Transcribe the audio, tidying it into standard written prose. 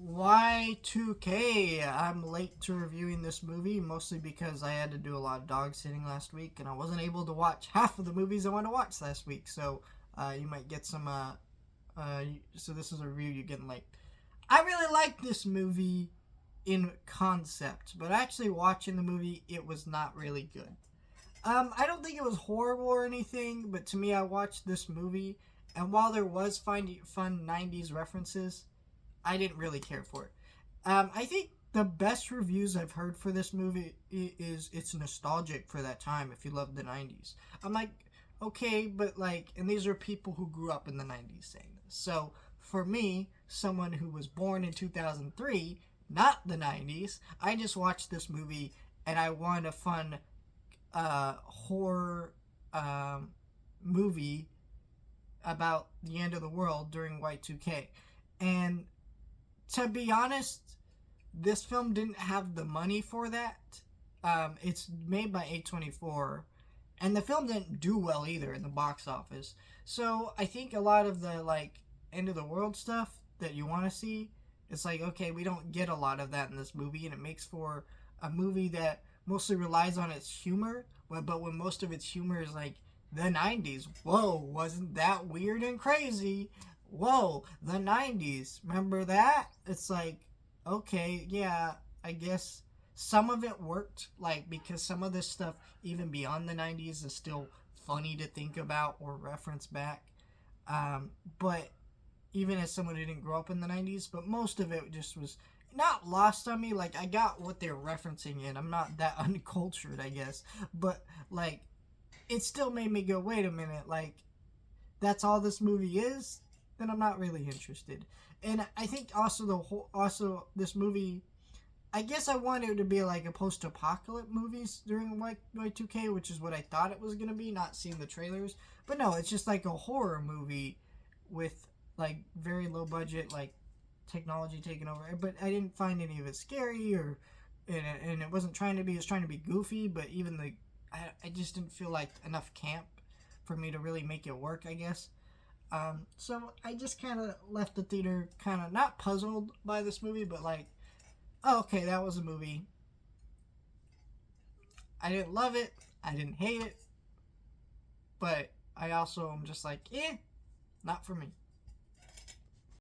Y2k. I'm late to reviewing this movie, mostly because I had to do a lot of dog sitting last week, and I wasn't able to watch half of the movies I wanted to watch last week. So you might get some. So this is a review you're getting late. I really like this movie in concept, but actually watching the movie, it was not really good. I don't think it was horrible or anything, but to me, I watched this movie, and while there was fun '90s references, I didn't really care for it. I think the best reviews I've heard for this movie is it's nostalgic for that time if you love the 90s. I'm like, okay, but like, and these are people who grew up in the 90s saying this. So for me, someone who was born in 2003, not the 90s, I just watched this movie and I want a fun horror movie about the end of the world during Y2k. And to be honest, this film didn't have the money for that. It's made by A24, and the film didn't do well either in the box office. So I think a lot of the like end of the world stuff that you want to see, it's like, okay, we don't get a lot of that in this movie, and it makes for a movie that mostly relies on its humor. But when most of its humor is like the 90s, whoa, wasn't that weird and crazy? Whoa, the 90s, remember that? It's like, okay, yeah, I guess some of it worked, like, because some of this stuff, even beyond the 90s, is still funny to think about or reference back. But even as someone who didn't grow up in the 90s, but most of it just was not lost on me. Like, I got what they're referencing in. I'm not that uncultured, I guess. But, like, it still made me go, wait a minute, like, that's all this movie is? Then I'm not really interested. And I think also this movie, I guess I wanted it to be like a post-apocalypse movies during Y2K, which is what I thought it was gonna be, not seeing the trailers. But no, it's just like a horror movie with like very low budget, like technology taking over. But I didn't find any of it scary or, and it wasn't trying to be. It was trying to be goofy, but even I just didn't feel like enough camp for me to really make it work, I guess. So I just kind of left the theater kind of not puzzled by this movie, but like, oh, okay, that was a movie. I didn't love it. I didn't hate it. But I also am just like, not for me.